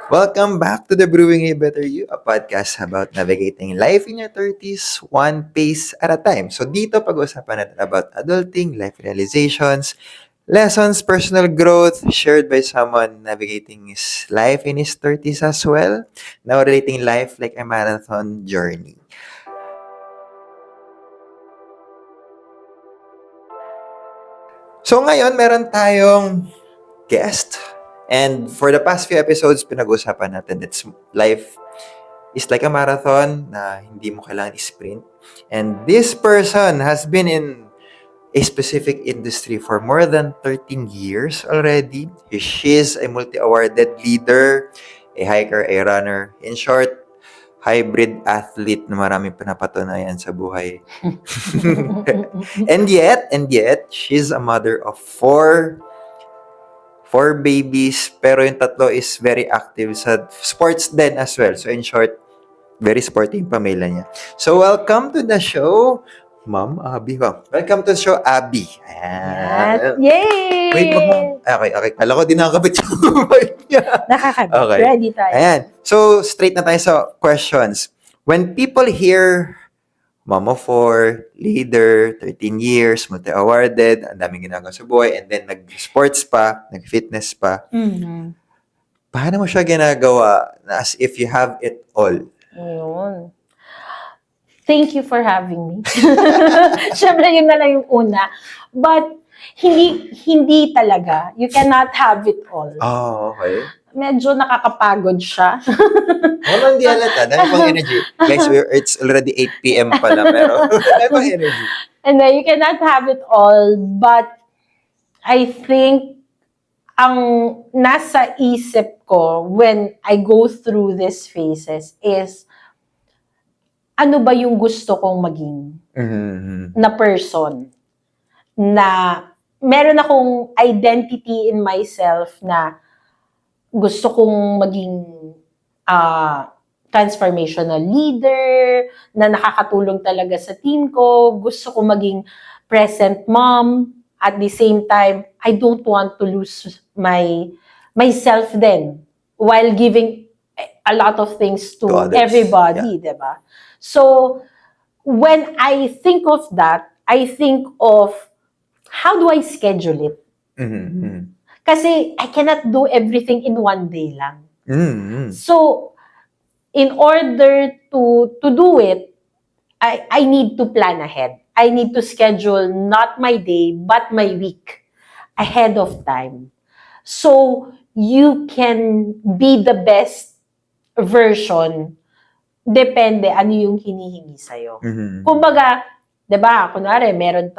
Welcome back to the Brewing a Better You, a podcast about navigating life in your 30s, one pace at a time. So dito pag-usapan natin about adulting, life realizations, lessons, personal growth, shared by someone navigating his life in his 30s as well. Now relating life like a marathon journey. So ngayon, meron tayong guest. And for the past few episodes, pinag-usapan natin that life is like a marathon na hindi mo kailangan sprint. And this person has been in a specific industry for more than 13 years already. She is a multi-awarded leader, a hiker, a runner. In short, hybrid athlete na maraming pinapatunayan sa buhay. and yet, she's a mother of four babies, pero yung tatlo is very active sa sports din as well. So in short, very sporty yung pamilya niya. So welcome to the show, Ma'am Abby. Welcome to the show, Abby. Yes. Yay! Wait, okay. Kala ko dinakabit yung mic niya. Nakakabit. Okay. Ready tayo. Ayan. So straight na tayo sa questions. When people hear Mom of 4, leader, 13 years, multi-awarded, ang daming ginagawa sa buhay, and then nag-sports pa, nag-fitness pa. Mm-hmm. Paano mo siya ginagawa na as if you have it all? Ayun. Thank you for having me. Siyempre, yun na lang yung una. But, hindi talaga. You cannot have it all. Oh, okay. Medyo nakakapagod siya. Wala, hindi halata. Dahil pang energy. Guys, it's already 8 p.m. pala, pero dahil pang energy. And then, you cannot have it all. But, I think, ang nasa isip ko when I go through these phases is, ano ba yung gusto kong maging na person? Na meron akong identity in myself na gusto kong maging transformational leader, na nakakatulong talaga sa team ko. Gusto kong maging present mom. At the same time, I don't want to lose myself then while giving a lot of things to everybody, yeah. Diba? So, when I think of that, I think of how do I schedule it? Mm-hmm. Kasi I cannot do everything in one day lang. Mm-hmm. So, in order to do it, I need to plan ahead. I need to schedule not my day, but my week ahead of time. So, you can be the best version depende ano yung hinihingi sa'yo. Mm-hmm. Kumbaga, 'di ba? Kunwari, meron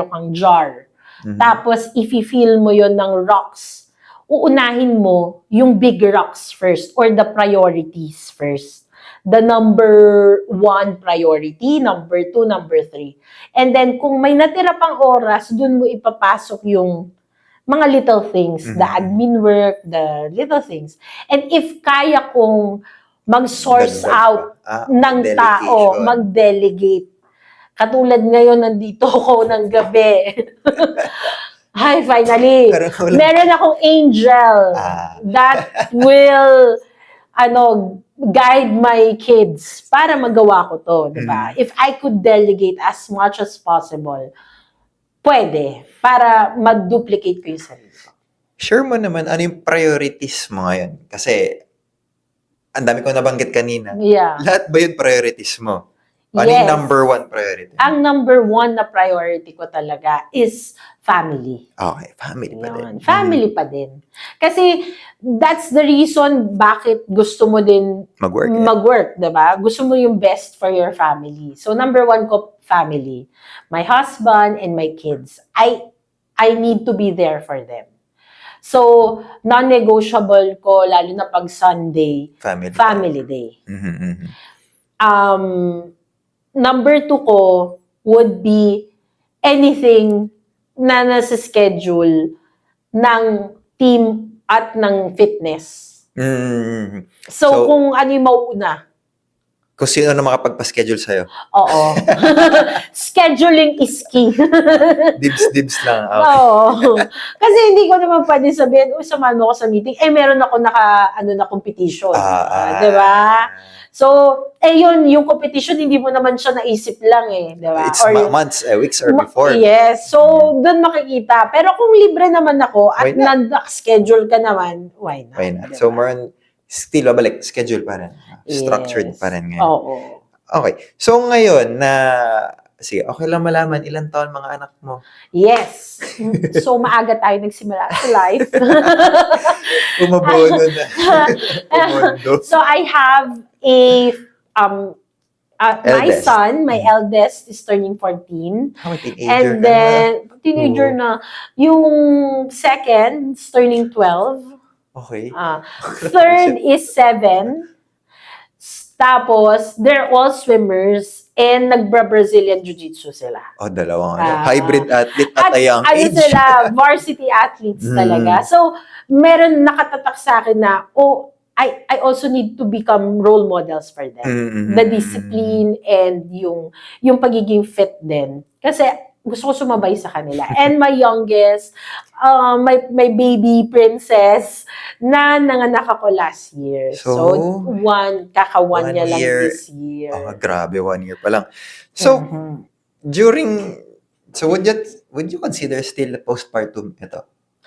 kang jar. Mm-hmm. Tapos i-fill mo 'yon ng rocks. Uunahin mo yung big rocks first or the priorities first. The number 1 priority, number 2, number 3. And then kung may natira pang oras, dun mo ipapasok yung mga little things, the admin work, the little things. And if kaya kong mag-source out ng tao, mag-delegate. Katulad ngayon, nandito ako ng gabi. Hi, finally. Meron akong angel that will guide my kids para magawa ko to, diba? If I could delegate as much as possible, pwede, para mag-duplicate ko yung sarili ko. Share mo naman, ano yung priorities mo ngayon? Kasi, ang dami kong nabanggit kanina. Yeah. Lahat ba yun priorities mo? Ano yung number 1 priority? Ang number 1 na priority ko talaga is family. Okay, family pa din. Family pa din. Kasi, that's the reason bakit gusto mo din mag-work, diba? Gusto mo yung best for your family. So, number 1 ko, family. My husband and my kids. I need to be there for them. So, non-negotiable ko, lalo na pag Sunday, family day. Mm-hmm. Number 2 ko would be anything na nasa schedule ng team at ng fitness. Mm-hmm. So, kung ano yung mauuna? Kung sino na makapagpa-schedule sa'yo. Oo. Scheduling is key. Dibs lang. Okay. Oo. Kasi hindi ko naman pwede sabihin, samahan mo ako sa meeting. Meron ako na competition. Di ba? So, yun, yung competition, hindi mo naman siya naisip lang di ba? It's months, weeks or before. Yes. So, doon makikita. Pero kung libre naman ako at schedule ka naman, why not? Why not? Diba? So, more on, still, balik, schedule pa rin. Structured pa rin ngayon. Oo. Okay. So, ngayon sige, okay lang malaman, ilang taon mga anak mo? Yes. So, maaga tayo nagsimula sa life. Umabono na. Umundo. So, I have my son, my eldest is turning 14. Teenager And then, teenager na. Yung second is turning 12. Okay. Third is 7. Tapos, they're all swimmers and nagbra-Brazilian Jiu-Jitsu sila. Dalawang hybrid athlete at a young age. Sila, varsity athletes talaga. So, meron nakatatak sa akin na, I also need to become role models for them. The discipline and yung pagiging fit din. Kasi gusto ko sumabay sa kanila. And my youngest, my baby princess na nanganak ako last year. So kaka-1 niya lang this year. Grabe, 1 year pa lang. So, would you consider still postpartum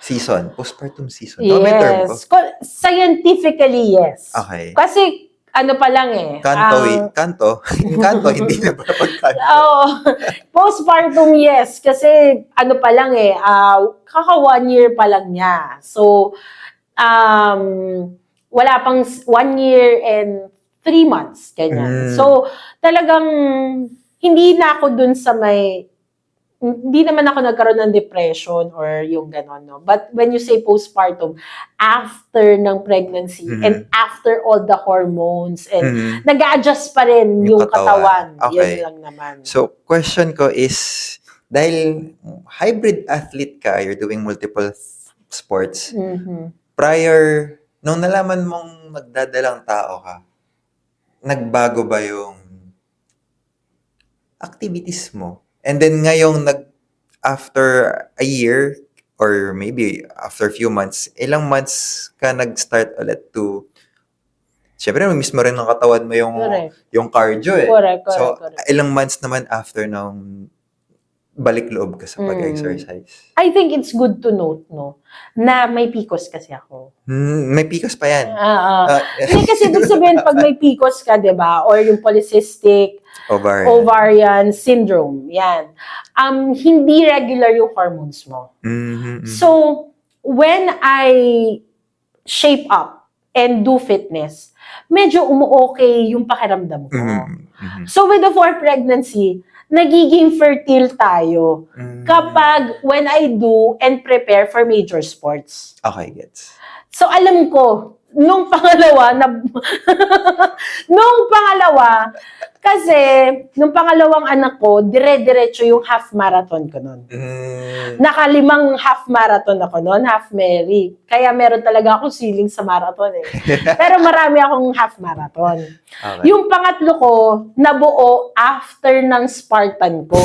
season? Postpartum season? Yes. Scientifically, yes. Okay. Kasi, pa lang Kanto, hindi na ba pagkanto? Postpartum, yes. Kasi, pa lang kaka 1 year pa lang niya. So, wala pang 1 year and 3 months, ganyan. So, talagang, hindi na ako dun sa hindi naman ako nagkaroon ng depression or yung gano'n, no? But when you say postpartum, after ng pregnancy and after all the hormones and nag-a-adjust pa rin yung katawan. Okay. Yun lang naman. So, question ko is, dahil hybrid athlete ka, you're doing multiple sports, prior, nung nalaman mong magdadalang tao ka, nagbago ba yung activities mo? And then ngayong after a year or maybe after a few months, ilang months ka nag-start ulit to, syempre miss mo rin ng katawan mo yung cardio Correct. So, ilang months naman after nung balik loob ka sa pag-exercise? I think it's good to note, no, na may PCOS kasi ako. May PCOS pa yan? Hindi kasi ibig sabihin, pag may PCOS ka, di ba, or yung polycystic ovarian syndrome, yan. Hindi regular yung hormones mo. So, when I shape up and do fitness, medyo umu-okay yung pakiramdam ko. So, with the 4th pregnancy, nagiging fertile tayo kapag when I do and prepare for major sports. Okay, gets. So, alam ko, nung pangalawa, kasi, nung pangalawang anak ko, dire-diretso yung half marathon ko nun. Naka-5 half marathon ako nun, half Mary. Kaya meron talaga akong ceiling sa marathon Pero marami akong half marathon. Okay. Yung pangatlo ko, nabuo after ng Spartan ko.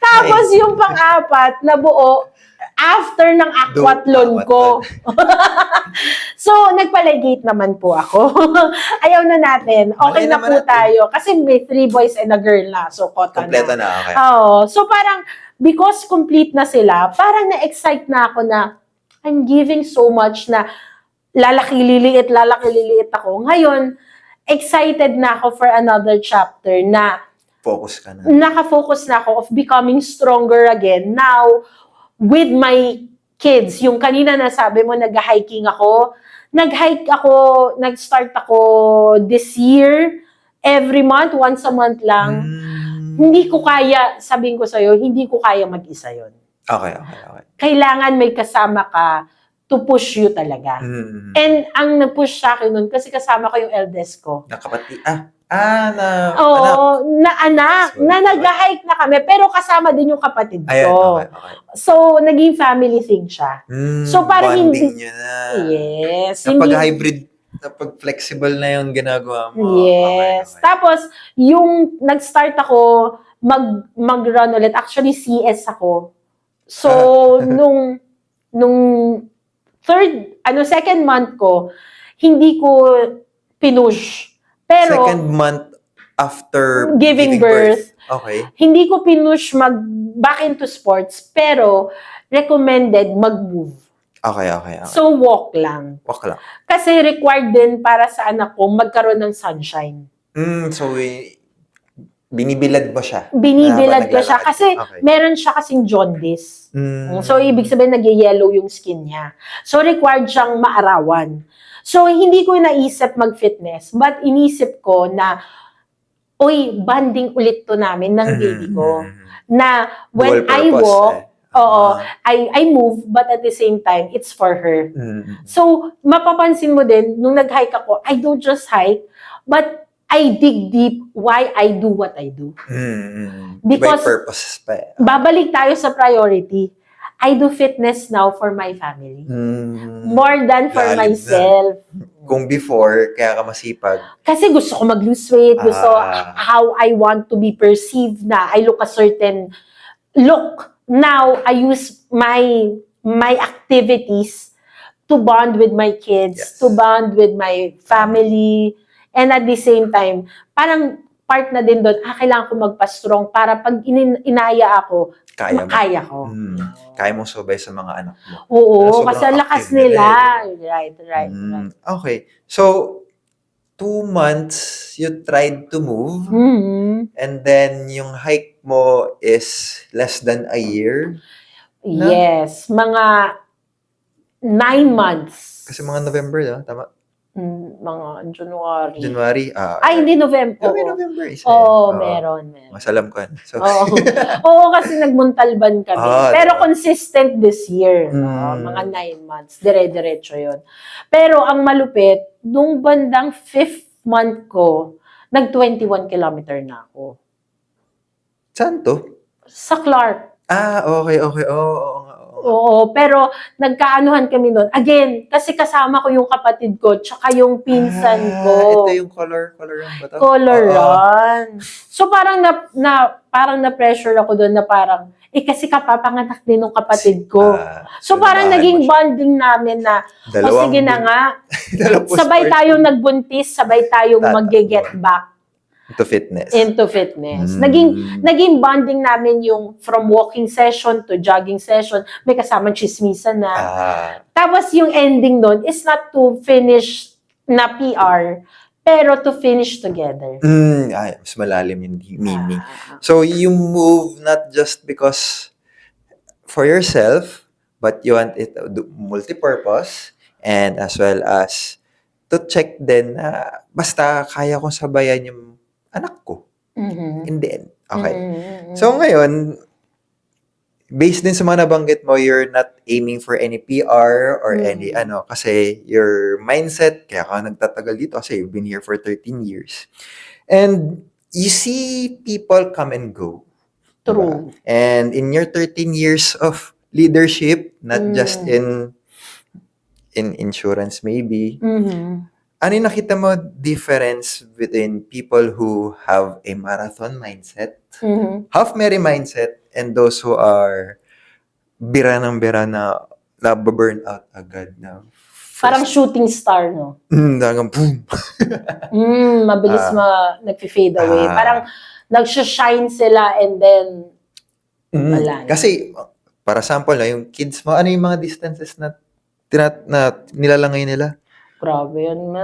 Tapos yung pang-apat, nabuo after ng aquathlon ko. So, nagpaligate naman po ako. Ayaw na natin. Okay na po tayo. Kasi may 3 boys and a girl na. So, kompleto na. Okay. So, parang, because complete na sila, parang na-excite na ako na I'm giving so much na lalaki-liliit ako. Ngayon, excited na ako for another chapter na focus ka na. Naka-focus na ako of becoming stronger again. Now, with my kids, yung kanina nasabi mo, nag-hiking ako. Nag-start ako this year. Every month, once a month lang. Hindi ko kaya, sabihin ko sa'yo, hindi ko kaya mag-isa yon. Okay. Kailangan may kasama ka to push you talaga. And ang nag-push sa akin nun, kasi kasama ko yung eldest ko. Nakapati, anak. Na nag-hike na kami, pero kasama din yung kapatid ko. Ayan, okay. So, naging family thing siya. So, parang bonding nyo na. Yes. Kapag hybrid Kapag flexible na yung ginagawa mo. Yes. Okay. Tapos, yung nag-start ako mag-run ulit. Actually, CS ako. So, nung second month ko, hindi ko pinush. Pero, Second month after giving birth. Okay. hindi ko pinush back into sports, pero recommended mag-move. Okay. So, walk lang. Walk lang. Kasi required din para sa anak ko magkaroon ng sunshine. So, binibilad mo siya. Binibilad ko siya Naglalakad kasi Okay. meron siya kasing jaundice. Mm. So, ibig sabihin, nag-yellow yung skin niya. So, required siyang maarawan. So, hindi ko naisip mag-fitness, but inisip ko na, banding ulit to namin ng baby ko. Na when Dual I purpose, walk, Ah. I move, but at the same time, it's for her. Mm. So, mapapansin mo din, nung nag-hike ako, I don't just hike, but I dig deep why I do what I do. By Because- purpose pa Babalik tayo sa priority. I do fitness now for my family. More than for Valid myself. Kung before, kaya ka masipag. Kasi gusto ko mag-lose weight. Gusto how I want to be perceived na I look a certain look. Now, I use my activities to bond with my kids, Yes. to bond with my family, and at the same time, parang part na din doon, kailangan ko magpa-strong para pag inaya ako, Kaya mo. makaya ko. Kaya mong subay sa mga anak mo. Oo, Sobrang kasi ang lakas active nila nila. Right. Okay. So, 2 months, you tried to move, Mhm. and then yung hike mo is less than a year. No? Yes, mga 9 months. Kasi mga November, tama? Mga January. January. Ay, hindi November. November. Meron. Masalam ko. So, Oo, kasi nagmuntalban kami. Pero diba? consistent this year. No? Mga 9 months. Dire-diretso yun. Pero ang malupit, nung bandang 5th month ko, nag-21 kilometer na ako. saan to? Sa Clark. Okay. Oo nga. Oo, pero nagkaanuhan kami noon. Again, kasi kasama ko yung kapatid ko, tsaka yung pinsan ko. Ito yung color run ba to? Color run. So parang parang na-pressure ako doon na parang, kasi kapapanganak din ng kapatid ko. So parang naging bonding namin na, sige na nga, sabay tayong nagbuntis, sabay tayong mag-get back into fitness. Naging bonding namin yung from walking session to jogging session. May kasamang chismisan na. Tapos yung ending doon is not to finish na PR, pero to finish together. Mas malalim yung meaning. So you move not just because for yourself, but you want it multi-purpose, and as well as to check din na basta kaya kong sabayan yung anak ko. In the end. Okay. So ngayon, based din sa mga nabanggit mo, you're not aiming for any PR or any kasi your mindset, kaya ka nagtatagal dito kasi you've been here for 13 years. And you see people come and go. True. Diba? And in your 13 years of leadership, not just in insurance maybe, ano yung nakita mo difference between people who have a marathon mindset, half Mary mindset, and those who are bira na burn out agad na Parang shooting star, no? Hanggang boom. Mabilis nag-fade away. Parang nag-shine sila and then wala na. Kasi, para sample na, yung kids mo, ano yung mga distances na nilalangay nila? Grabe yun.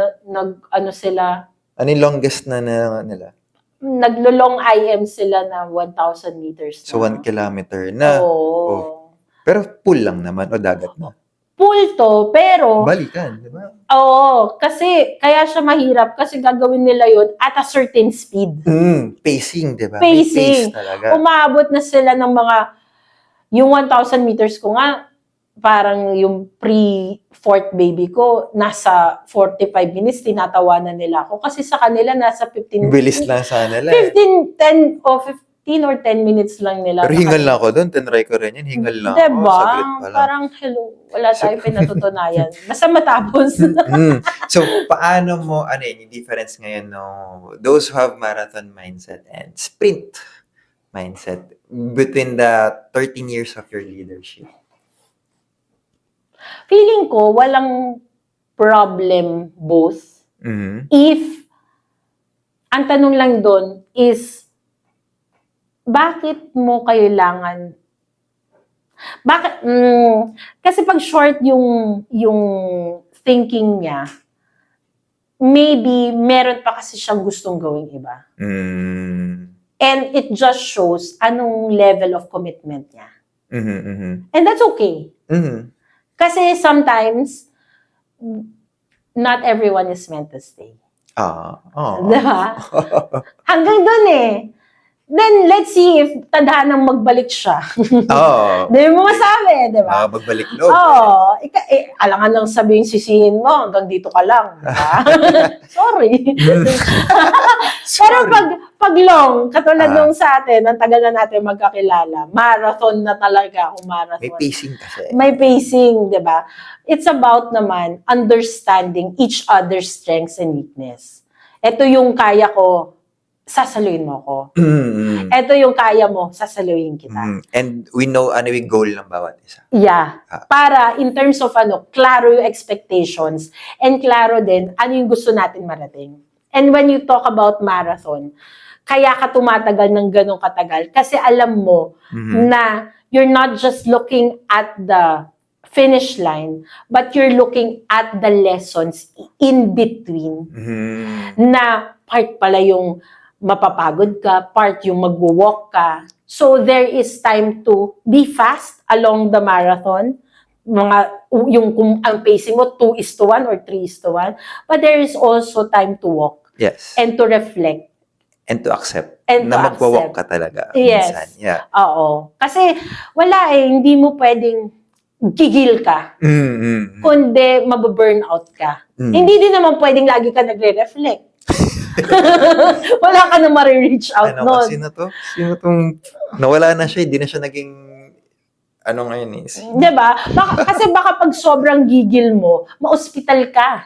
Sila, Ano yung longest na nila? Naglo-long IM sila na 1,000 meters na. So, 1 kilometer na. Oo. Pero pool lang naman o dagat na. Pool to, pero... Balikan, di ba? Oo, kasi kaya siya mahirap kasi gagawin nila yun at a certain speed. Pacing, di ba? May pace Pacing. talaga. Umabot na sila ng mga... Yung 1,000 meters ko nga, parang yung pre-fourth baby ko, nasa 45 minutes, tinatawanan nila ako. Kasi sa kanila, nasa 15... Bilis lang sana nila. 15, 10, o 15 or 10 minutes lang nila. Pero hingal na ako doon. Tinry ko rin yan. Hingal na ako. Diba? Saglit pa lang. Parang, hello, wala tayong pinatutunayan. Basta matapos. So, paano mo, ano yun, yung difference ngayon, no? Those who have marathon mindset and sprint mindset between the 13 years of your leadership? Feeling ko, walang problem both. Mhm. If, ang tanong lang doon is, bakit mo kailangan, kasi pag short yung thinking niya, maybe meron pa kasi siyang gustong gawing iba. And it just shows anong level of commitment niya. And that's okay. Kasi sometimes, not everyone is meant to stay. Diba? Hanggang doon eh. Then, let's see if tadhanang magbalik siya. Di mo masabi, di ba? Magbalik loob. Alangan lang sabihin sisihin mo, hanggang dito ka lang. Diba? Sorry. Pero pag long, katulad nung sa atin, ang tagal na natin magkakilala, marathon na talaga kung marathon. May pacing kasi. May pacing, di ba? It's about naman understanding each other's strengths and weakness. Ito yung kaya ko, sasaluin mo ko. Ito yung kaya mo, sasaluin kita. And we know ano yung goal ng bawat isa. Yeah. Para in terms of klaro yung expectations and klaro din ano yung gusto natin marating. And when you talk about marathon, kaya ka tumatagal ng ganong katagal kasi alam mo na you're not just looking at the finish line, but you're looking at the lessons in between na part pala yung mapapagod ka, part yung magwo-walk ka. So there is time to be fast along the marathon. Ang pacing mo 2:1 or 3:1. But there is also time to walk. Yes. And to reflect. And to accept. And na to magwa-walk accept. ka talaga. Yes. Minsan. Yeah. Oo. Kasi wala hindi mo pwedeng gigil ka. Kundi mababurnout ka. Hindi din naman pwedeng lagi ka nagre-reflect. Wala ka na ma-reach out nun. Sino to? Sino tong nawala na siya, hindi na siya naging ngayon eh. Diba? Kasi baka pag sobrang gigil mo, ma-hospital ka.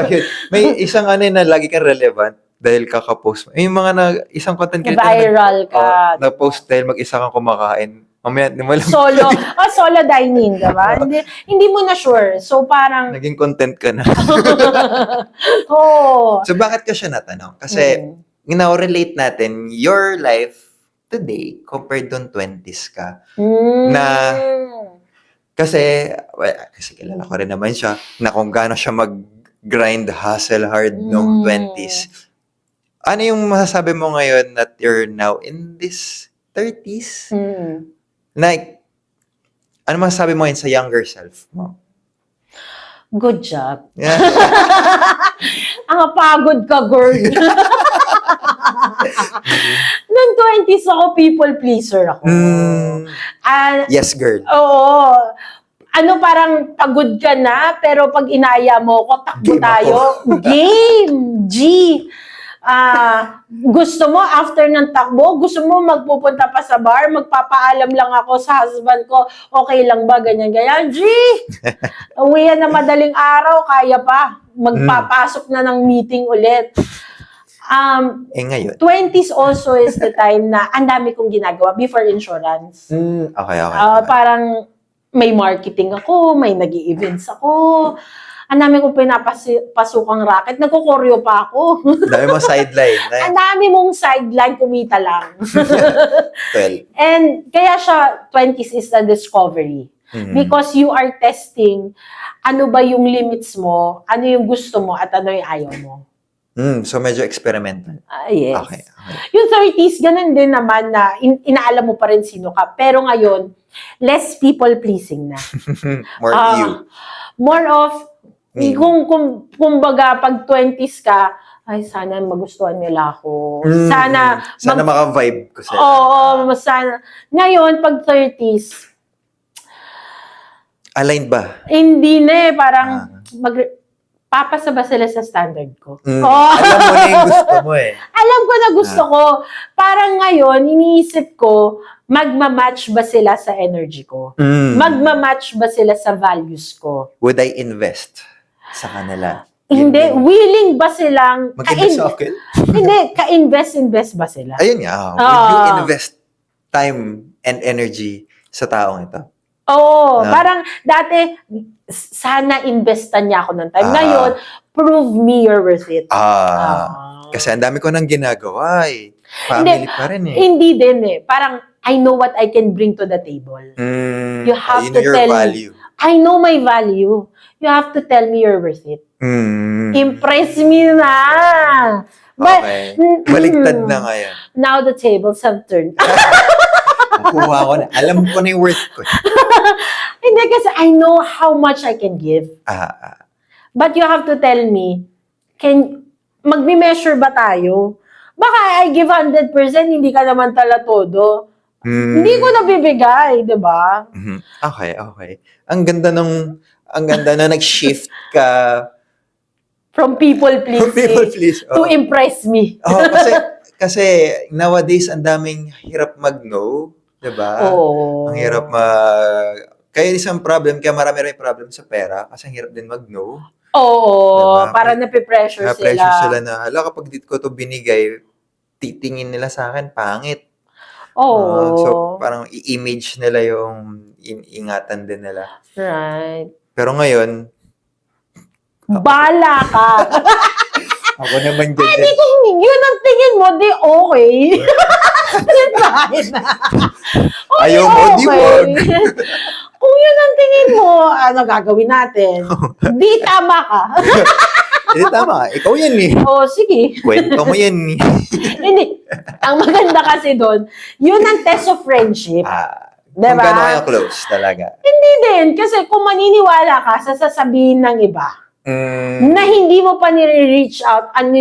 Yun. May isang na lagi kang relevant dahil kaka-post mo. Yung mga isang content creator Viral ka. na-post dahil mag-isa kang kumakain. Mamaya, di mo lang. Solo dining, diba? Hindi mo na sure. So, parang... Naging content ka na. So, bakit ka siya natanong? Kasi, relate natin your life today compared to 20s ka. Na, kasi kilala ko rin naman siya, na kung gaano siya mag-grind, hustle hard noong 20s. Ano yung masasabi mo ngayon that you're now in this 30s? Like, ano masasabi mo ngayon sa younger self mo? Good job. Yeah. Ang pagod ka, girl. Noong 20s ako, people pleaser ako. Yes, girl. Oo. Parang pagod ka na, pero pag inaya mo ko, takbo Game tayo. Game! G! Gusto mo, after ng takbo, gusto mo magpupunta pa sa bar, magpapaalam lang ako sa husband ko, okay lang ba, ganyan. G! Uwihan na madaling araw, kaya pa. Magpapasok na ng meeting ulit. Ngayon? 20s also is the time na ang dami kong ginagawa before insurance. Okay. Parang may marketing ako, may nag-i-events ako. Ang dami kong pinapasukang racket. Nagkukoryo pa ako. Dami mo sideline. Ang dami mong sideline, kumita lang. 12. And kaya siya, 20s is the discovery. Because you are testing ano ba yung limits mo, ano yung gusto mo, at ano yung ayaw mo. So medyo experimental. Yes. Okay. Yung 30s, ganun din naman na inaalam mo pa rin sino ka. Pero ngayon, less people-pleasing na. More you. More of, kumbaga, pag 20s ka, ay, sana magustuhan nila ako. Sana maka-vibe ko sila. Oo, sana. Ngayon, pag 30s, aligned ba? hindi na parang, papasa ba sila sa standard ko? Alam mo na yung gusto mo eh. Alam ko na gusto ko. Parang ngayon, iniisip ko, magmamatch ba sila sa energy ko? Magmamatch ba sila sa values ko? Would I invest sa kanila? Hindi. Willing ba silang... Mag-invest sa akin? Hindi. Ka-invest ba sila? Ayun nga. Would you invest time and energy sa taong ito? Oo. Parang dati, sana investan niya ako ng time. Ngayon, prove me you're worth it. Kasi ang dami ko nang ginagawa eh. Family pa rin eh. Hindi din eh. Parang, I know what I can bring to the table. You have to your tell value. I know my value. You have to tell me you're worth it. Impress me na. But, Okay. Baligtad na ngayon. Now the tables have turned. Kuha ko na. Alam ko na yung worth ko. Hindi kasi I know how much I can give. But you have to tell me, magme-measure ba tayo? Baka I give 100%, hindi ka naman tala todo. Hindi ko nabibigay, di ba? Okay. Ang ganda na nag-shift ka from people pleasing to impress me. Kasi nowadays ang daming hirap mag-no, 'di ba? Oo. Ang hirap kaya isang problem, kaya marami problem sa pera kasi ang hirap din mag-no. Oo, diba? Para napipressure sila. Napressure sila na, hala kapag di ko to binigay, titingin nila sa akin, pangit. Oo. So, parang i-image nila yung ingatan din nila. Right. Pero ngayon, bala ka. Ako naman dyan. Di kung yun ang tingin mo, di okay. Ayaw mo, di wag. Kung yun ang tingin mo, ano gagawin natin? Di tama ka. Hindi tama. Ikaw yan eh. Sige. Kwento mo yan eh. Hindi. Ang maganda kasi doon, yun ang test of friendship. Diba? Kung gano'n kayo close talaga. Hindi din. Kasi kung maniniwala ka sa sasabihin ng iba, na hindi mo pa nire-reach out, ano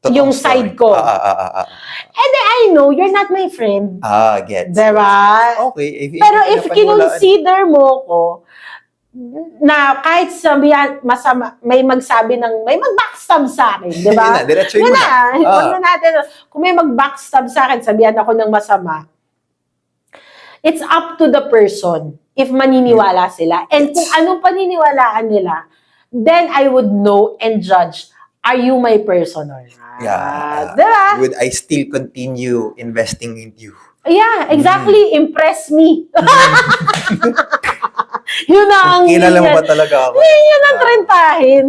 yung side ko. And then I know, you're not my friend. Gets. Diba? Okay. Pero if kinonsider mo ko, na kahit sabihan, masama, may mag-backstab sa akin, di ba? Diretso yun na. Huwag na natin. Kung may mag-backstab sa akin, sabihan ako ng masama. It's up to the person if maniniwala sila. And kung anong paniniwalaan nila, then I would know and judge, are you my person or not? Diba? Would I still continue investing in you? Yeah, exactly. Impress me. Yun ang... Kilala mo ba talaga ako? Yun ang trentahin.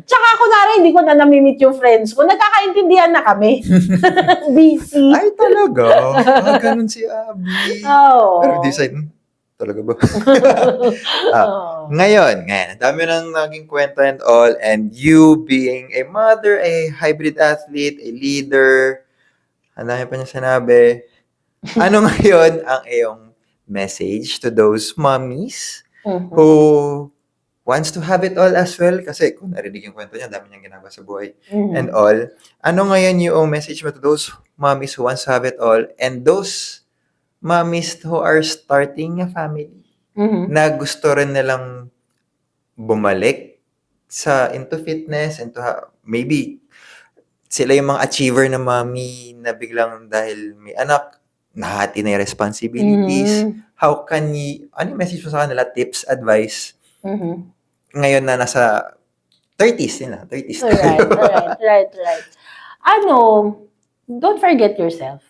Tsaka ako na rin, hindi ko na namimit yung friends ko. Nagkakaintindihan na kami. Busy. Ay, talaga? Ganun si Abby. Pero decide, talaga ba? Ngayon, ang dami nang naging kwento and all, and you being a mother, a hybrid athlete, a leader, ang dami pa niya sinabi. Ano ngayon ang iyong message to those mommies who wants to have it all as well? Kasi kung narinig yung kwento niya, dami niyang ginagawa sa buhay and all. Ano ngayon yung message mo to those mommies who wants to have it all and those mommies who are starting a family na gusto rin nilang bumalik into fitness, maybe sila yung mga achiever na mommy na biglang dahil may anak, nahati na yung responsibilities. How can ano yung message mo sa kanila? Tips, advice? Ngayon na nasa 30s nila. 30s. Right. Don't forget yourself.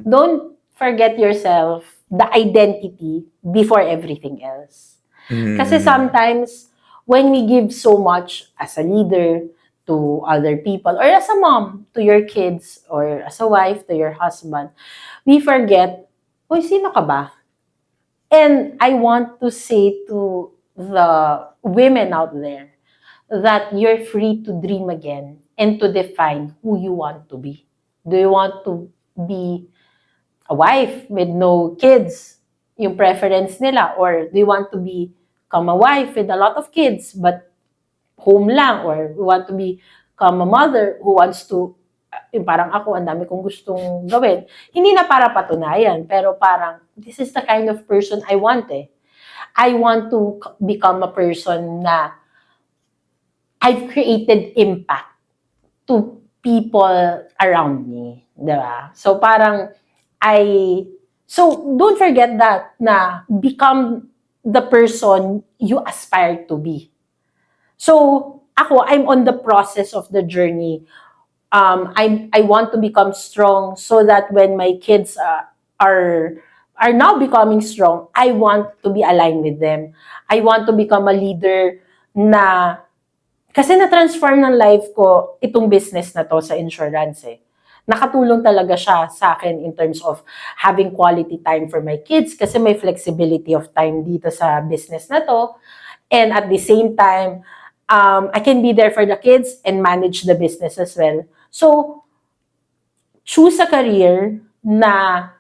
Don't forget yourself, the identity before everything else. Kasi sometimes, when we give so much as a leader to other people, or as a mom to your kids, or as a wife to your husband, we forget, sino ka ba? And I want to say to the women out there that you're free to dream again and to define who you want to be. Do you want to be a wife with no kids, yung preference nila, or do you want to become a wife with a lot of kids but home lang, or you want to become a mother who wants to, parang ako, ang dami kong gustong gawin. Hindi na para patunayan, pero parang, this is the kind of person I want I want to become a person na I've created impact to people around me, di ba? So parang so don't forget that na become the person you aspire to be. So I'm on the process of the journey. I want to become strong so that when my kids are now becoming strong, I want to be aligned with them. I want to become a leader na kasi na-transform ng life ko itong business na to sa insurance eh. Nakatulong talaga siya sa akin in terms of having quality time for my kids kasi may flexibility of time dito sa business na to. And at the same time, I can be there for the kids and manage the business as well. So, choose a career na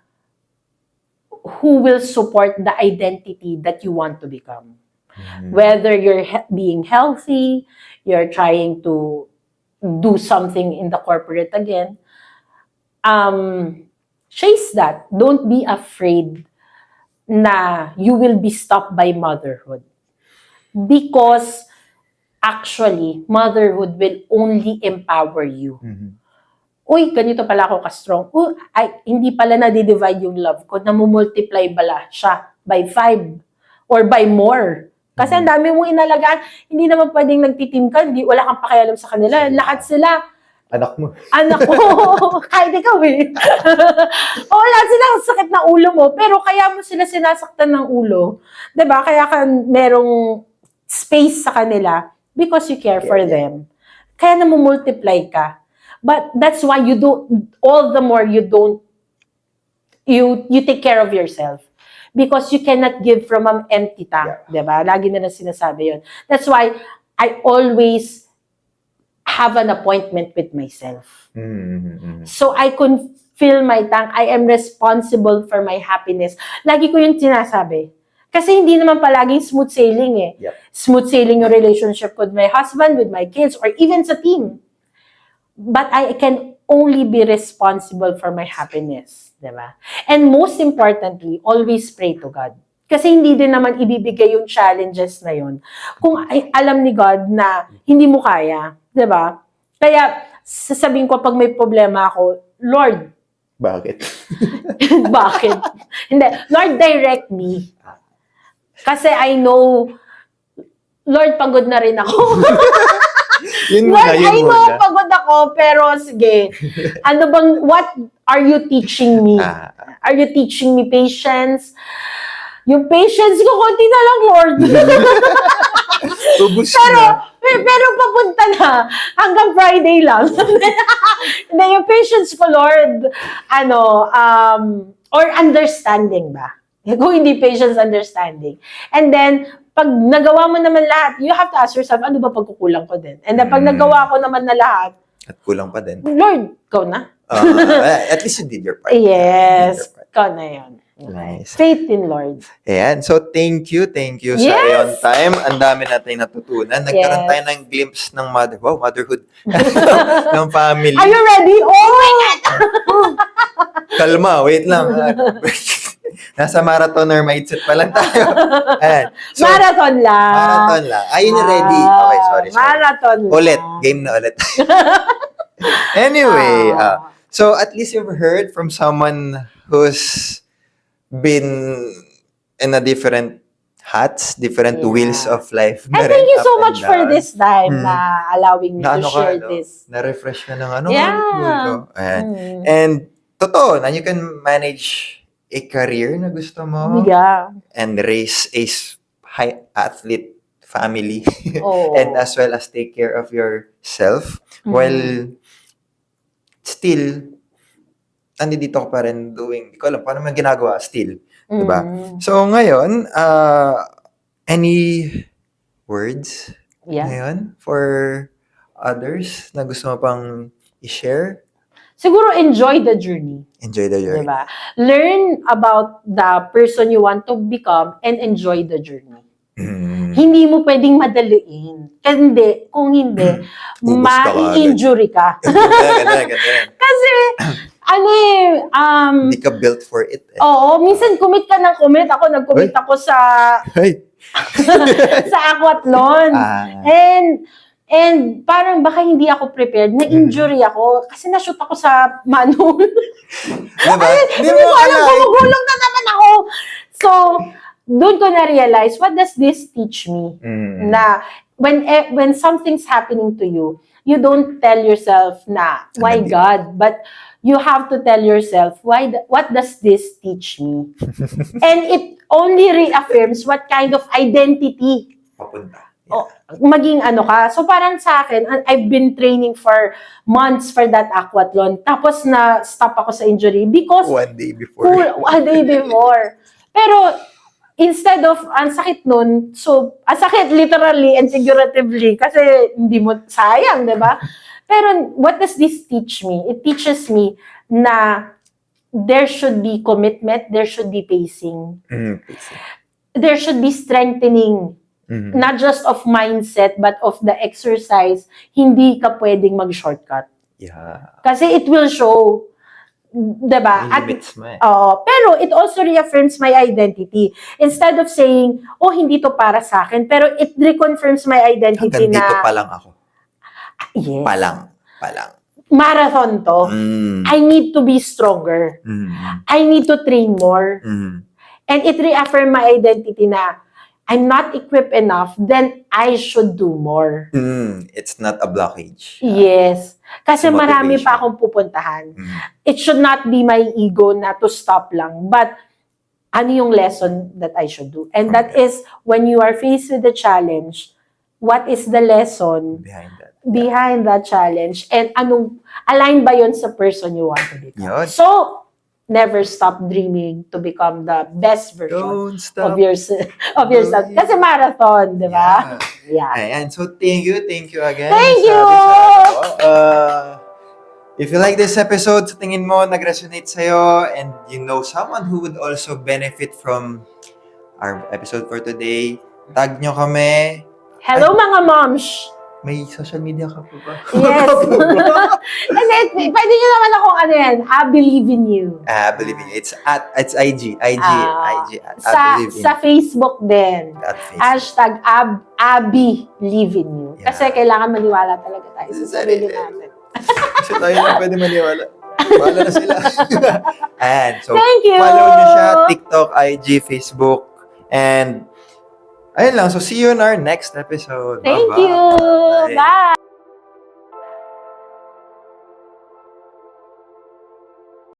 who will support the identity that you want to become. Whether you're being healthy, you're trying to do something in the corporate again, chase that. Don't be afraid na you will be stopped by motherhood. Because actually, motherhood will only empower you. Uy, ganito pala ako ka-strong. Uy, hindi pala na-divide yung love ko. Namumultiply pala siya by 5 or by more. Kasi ang dami mong inalagaan, hindi naman pwedeng nagtitim ka, wala kang pakialam sa kanila. Lahat sila. Anak mo. Anak ko. Kahit ikaw eh. Lahat sila ang sakit ng ulo mo, pero kaya mo sila sinasaktan ng ulo. 'Di ba? Kaya ka merong space sa kanila because you care for them. Kaya namumultiply ka. But that's why you all the more you take care of yourself. Because you cannot give from an empty tank, diba? Lagi na sinasabi yun. That's why I always have an appointment with myself. So I can fill my tank. I am responsible for my happiness. Lagi ko yung sinasabi. Kasi hindi naman palaging smooth sailing eh. Smooth sailing yung relationship with my husband, with my kids, or even sa team. But I can only be responsible for my happiness. Diba? And most importantly, always pray to God. Kasi hindi din naman ibibigay yung challenges na yun kung alam ni God na hindi mo kaya. Diba? Kaya sasabihin ko pag may problema ako, Lord. Bakit? Bakit? Hindi. Lord, direct me. Kasi I know, Lord, pagod na rin ako. Lord, I know, pagod ako, pero sige. What are you teaching me? Are you teaching me patience? Yung patience ko, konti na lang, Lord. pero papunta na. Hanggang Friday lang. Hindi, yung patience ko, Lord, or understanding ba? Kung hindi patience, understanding. And then, pag nagawa mo naman lahat, you have to ask yourself, ano ba pagkukulang ko din? And then, pag nagawa ko naman na lahat, at kulang pa din. Lord, ikaw na. At least you did your part. Yes, ikaw na yun. Nice. Faith in Lord. Ayan. So, thank you sa Aeon Time. Ang dami natin natutunan. Nagkaroon tayo ng glimpse ng motherhood. ng family. Are you ready? Oh my God! Kalma, wait lang. Nasa marathoner mindset pa lang tayo. Ayan. So, marathon lang. Ayun, ready. Okay, sorry. Marathon lang. Ulit. Game na ulit. Anyway, so at least you've heard from someone who's been in a different hats, different wheels of life. And thank you so much for this time na allowing me to share this. Na-refresh ka ng And totoo, na you can manage a career na gusto mo. Yeah. And raise a high athlete family. And as well as take care of yourself while still nandito ko pa rin doing, di ko alam, paano man ginagawa still. Diba? So, ngayon, any words ngayon for others na gusto mo pang i-share? Siguro enjoy the journey. Enjoy the journey. Diba? Learn about the person you want to become and enjoy the journey. Hindi mo pwedeng madaliin. Kung hindi, ma-injury ka. Kasi, hindi ka built for it. Oo, minsan commit ka ng commit. Ako, nag-commit ako sa sa aquathlon. And And parang baka hindi ako prepared, na-injury ako kasi na-shoot ako sa manhole. Diba? Hindi ko alam, gumugulong na naman ako. So, doon ko na-realize, what does this teach me? Na when something's happening to you, you don't tell yourself na, why Nandito. God? But you have to tell yourself, what does this teach me? And it only reaffirms what kind of identity Papunta. o maging ano ka. So parang sa akin, I've been training for months for that aquathlon. Tapos na-stop ako sa injury because One day before. a day before. Pero instead of, ang sakit nun, so, ang sakit literally and figuratively kasi hindi mo, sayang, di ba? Pero what does this teach me? It teaches me na there should be commitment, there should be pacing. There should be strengthening. Not just of mindset, but of the exercise. Hindi ka pwedeng mag-shortcut. Yeah. Kasi it will show. Diba? May limits mo eh. Pero it also reaffirms my identity. Instead of saying, oh, hindi to para sa akin, pero it reconfirms my identity Hanggang na... dito pa lang ako. Yes. Palang. Marathon to. I need to be stronger. I need to train more. And it reaffirms my identity na I'm not equipped enough, then I should do more. It's not a blockage. Yes. Kasi It's marami motivation. pa akong pupuntahan. It should not be my ego na to stop lang. But ano yung lesson that I should do? And that is, when you are faced with the challenge, what is the lesson Behind that. challenge? And anong, align ba yun sa person you want to become? Yun. So, never stop dreaming to become the best version Don't stop. of yourself. Kasi marathon, di ba? Yeah. Ayan. So, thank you again. Thank you! If you like this episode, sa tingin mo, nag-resonate sa'yo, and you know someone who would also benefit from our episode for today, tag nyo kami. Hello mga moms! May social media ka po ba? Yes. And then, pwede nyo naman akong ano yan, I believe in you. Believe in you. It's IG. IG. Sa Facebook din. Hashtag Abby live in you. Yeah. Kasi kailangan maniwala talaga tayo sa sarili natin. Kasi tayo na pwede maniwala. Wala na sila. And so, Thank you! follow nyo siya, TikTok, IG, Facebook, and ayun lang. So, see you in our next episode. Thank Bye-bye. you! Bye!